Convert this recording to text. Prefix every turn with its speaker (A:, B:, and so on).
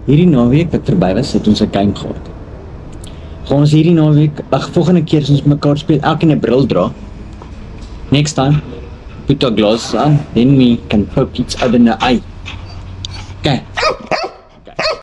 A: Hierdie naweek wat verby was, het ons 'n game gehad. Gaan ons hierdie naweek, volgende keer as ons mekaar speel, elkeen 'n bril dra. Next time, put our glasses on, then we can poke each other in the eye. Okay.